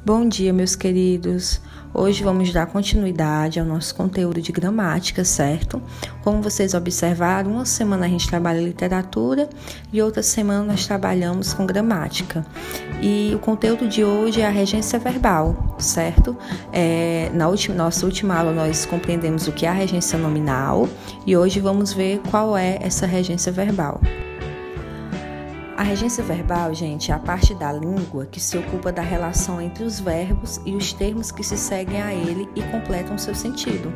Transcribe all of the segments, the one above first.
Bom dia, meus queridos! Hoje vamos dar continuidade ao nosso conteúdo de gramática, certo? Como vocês observaram, uma semana a gente trabalha literatura e outra semana nós trabalhamos com gramática. E o conteúdo de hoje é a regência verbal, certo? Nossa última aula nós compreendemos o que é a regência nominal e hoje vamos ver qual é essa regência verbal. A regência verbal, gente, é a parte da língua que se ocupa da relação entre os verbos e os termos que se seguem a ele e completam seu sentido.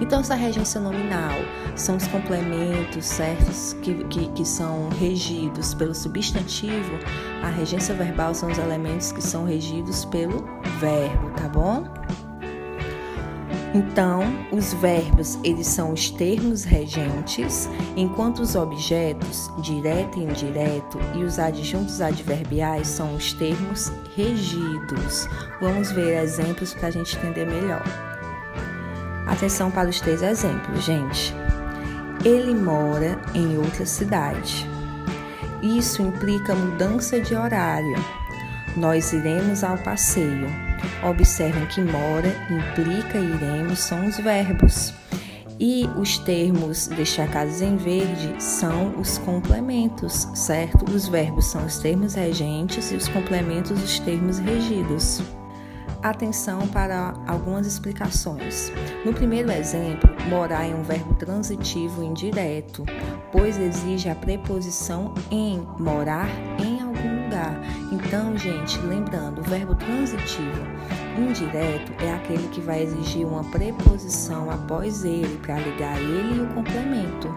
Então, essa regência nominal são os complementos certos que são regidos pelo substantivo. A regência verbal são os elementos que são regidos pelo verbo, tá bom? Então, os verbos, eles são os termos regentes, enquanto os objetos, direto e indireto, e os adjuntos adverbiais são os termos regidos. Vamos ver exemplos para a gente entender melhor. Atenção para os 3 exemplos, gente. Ele mora em outra cidade. Isso implica mudança de horário. Nós iremos ao passeio. Observem que mora, implica e iremos são os verbos. E os termos destacados em verde são os complementos, certo? Os verbos são os termos regentes e os complementos os termos regidos. Atenção para algumas explicações. No primeiro exemplo, morar é um verbo transitivo indireto, pois exige a preposição em, morar em algum lugar. Então, gente, lembrando, o verbo transitivo indireto é aquele que vai exigir uma preposição após ele, para ligar ele e o complemento.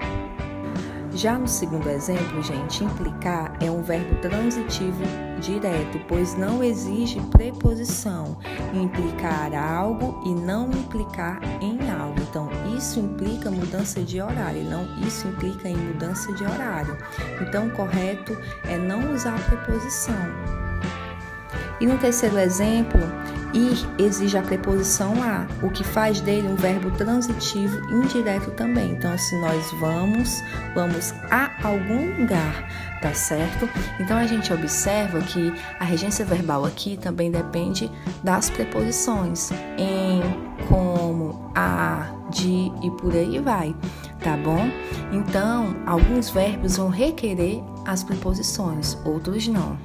Já no segundo exemplo, gente, implicar é um verbo transitivo direto, pois não exige preposição, implicar algo e não implicar em algo. Então, isso implica mudança de horário, não isso implica em mudança de horário. Então, o correto é não usar preposição. E no terceiro exemplo, ir exige a preposição a, o que faz dele um verbo transitivo indireto também. Então, se nós vamos a algum lugar, tá certo? Então, a gente observa que a regência verbal aqui também depende das preposições em, como, a, de e por aí vai, tá bom? Então, alguns verbos vão requerer as preposições, outros não.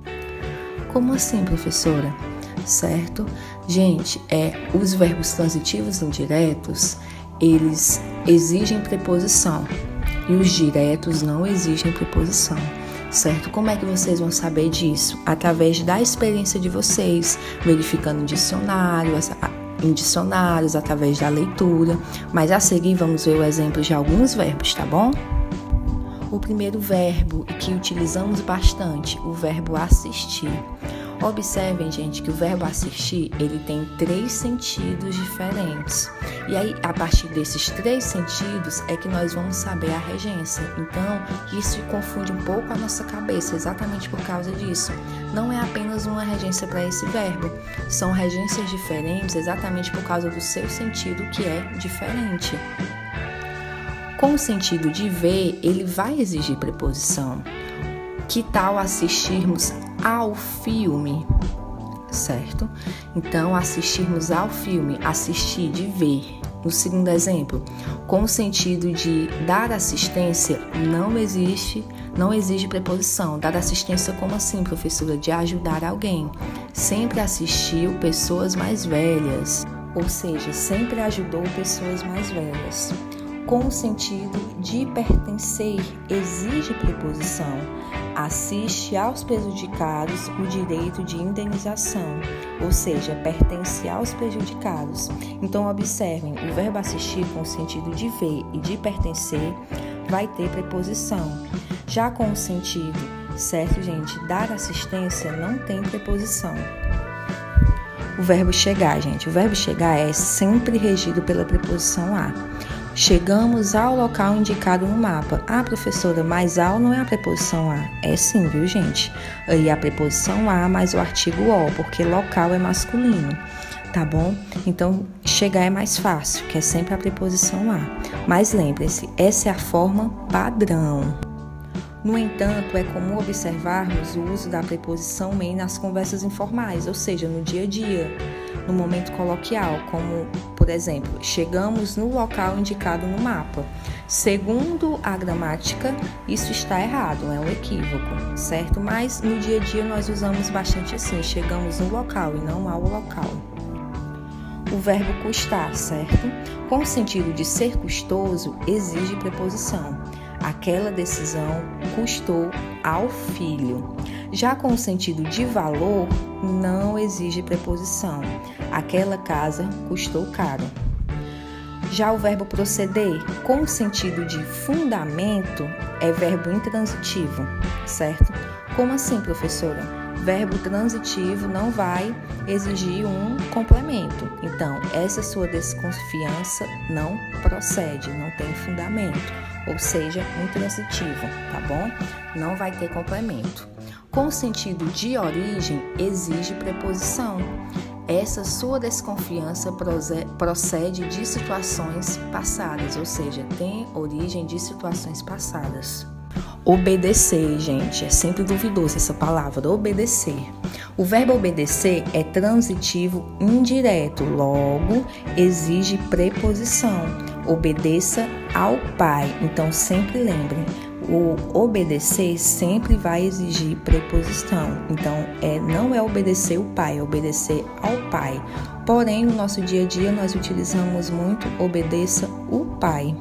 Como assim, professora? Certo? Gente, os verbos transitivos indiretos, eles exigem preposição e os diretos não exigem preposição, certo? Como é que vocês vão saber disso? Através da experiência de vocês, verificando em dicionários, através da leitura, mas a seguir vamos ver o exemplo de alguns verbos, tá bom? O primeiro verbo que utilizamos bastante, o verbo assistir. Observem, gente, que o verbo assistir, ele tem 3 sentidos diferentes. E aí, a partir desses 3 sentidos, é que nós vamos saber a regência. Então, isso confunde um pouco a nossa cabeça, exatamente por causa disso. Não é apenas uma regência para esse verbo, são regências diferentes exatamente por causa do seu sentido, que é diferente. Com o sentido de ver, ele vai exigir preposição. Que tal assistirmos ao filme, certo? Então, assistirmos ao filme, assistir, de ver. No segundo exemplo, com o sentido de dar assistência, não exige preposição. Dar assistência como assim, professora? De ajudar alguém. Sempre assistiu pessoas mais velhas, ou seja, sempre ajudou pessoas mais velhas. Com o sentido de pertencer, exige preposição. Assiste aos prejudicados o direito de indenização, ou seja, pertence aos prejudicados. Então, observem, o verbo assistir com o sentido de ver e de pertencer vai ter preposição. Já com o sentido, certo, gente, dar assistência não tem preposição. O verbo chegar, gente, o verbo chegar é sempre regido pela preposição a. Chegamos ao local indicado no mapa. Ah, professora, mas ao não é a preposição a. É sim, viu, gente? Aí a preposição a mais o artigo o, porque local é masculino, tá bom? Então, chegar é mais fácil, que é sempre a preposição a. Mas lembre-se, essa é a forma padrão. No entanto, é comum observarmos o uso da preposição em nas conversas informais, ou seja, no dia a dia, no momento coloquial, como, por exemplo, chegamos no local indicado no mapa. Segundo a gramática, isso está errado, é um equívoco, certo? Mas no dia a dia nós usamos bastante assim, chegamos no local e não ao local. O verbo custar, certo? Com o sentido de ser custoso, exige preposição. Aquela decisão custou ao filho. Já com o sentido de valor, não exige preposição. Aquela casa custou caro. Já o verbo proceder, com o sentido de fundamento, é verbo intransitivo, certo? Como assim, professora? Verbo transitivo não vai exigir um complemento. Então, essa sua desconfiança não procede, não tem fundamento, ou seja, intransitivo, tá bom? Não vai ter complemento. Com o sentido de origem, exige preposição. Essa sua desconfiança procede de situações passadas, ou seja, tem origem de situações passadas. Obedecer, gente, é sempre duvidoso essa palavra, obedecer. O verbo obedecer é transitivo indireto, logo exige preposição. Obedeça ao pai. Então, sempre lembrem, o obedecer sempre vai exigir preposição. Então, não é obedecer o pai, é obedecer ao pai. Porém, no nosso dia a dia, nós utilizamos muito obedeça o pai.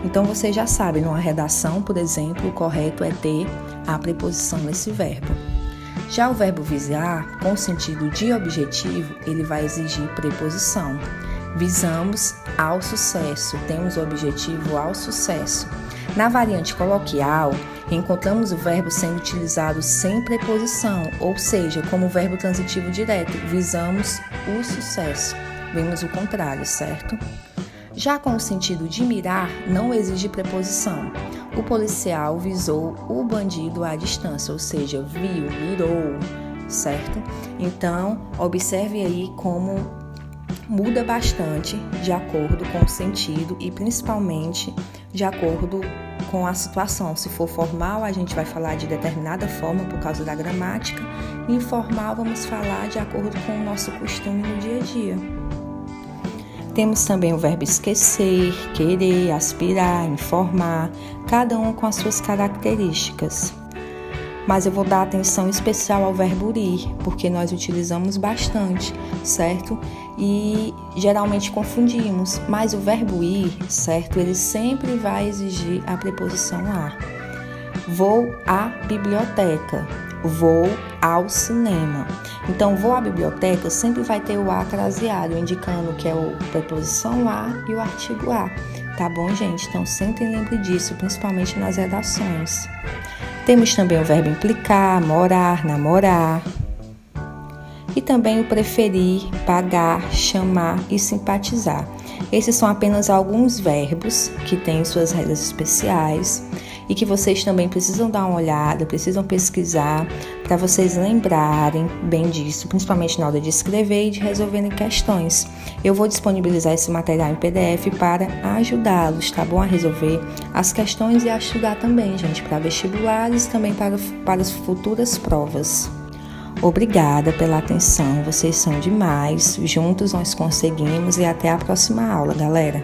Então, você já sabe, numa redação, por exemplo, o correto é ter a preposição nesse verbo. Já o verbo visar, com o sentido de objetivo, ele vai exigir preposição. Visamos ao sucesso, temos o objetivo ao sucesso. Na variante coloquial, encontramos o verbo sendo utilizado sem preposição, ou seja, como verbo transitivo direto, visamos o sucesso. Vemos o contrário, certo? Já com o sentido de mirar, não exige preposição. O policial visou o bandido à distância, ou seja, viu, mirou, certo? Então, observe aí como muda bastante de acordo com o sentido e principalmente de acordo com a situação. Se for formal, a gente vai falar de determinada forma por causa da gramática, e informal vamos falar de acordo com o nosso costume no dia a dia. Temos também o verbo esquecer, querer, aspirar, informar, cada um com as suas características. Mas eu vou dar atenção especial ao verbo ir, porque nós utilizamos bastante, certo? E geralmente confundimos, mas o verbo ir, certo? Ele sempre vai exigir a preposição a. Vou à biblioteca, vou ao cinema. Então, vou à biblioteca sempre vai ter o a craseado, indicando que é a preposição a e o artigo a. Tá bom, gente? Então, sempre lembre disso, principalmente nas redações. Temos também o verbo implicar, morar, namorar. E também o preferir, pagar, chamar e simpatizar. Esses são apenas alguns verbos que têm suas regras especiais e que vocês também precisam dar uma olhada, precisam pesquisar para vocês lembrarem bem disso, principalmente na hora de escrever e de resolverem questões. Eu vou disponibilizar esse material em PDF para ajudá-los, tá bom? A resolver as questões e a estudar também, gente, para vestibulares e também para as futuras provas. Obrigada pela atenção, vocês são demais, juntos nós conseguimos e até a próxima aula, galera!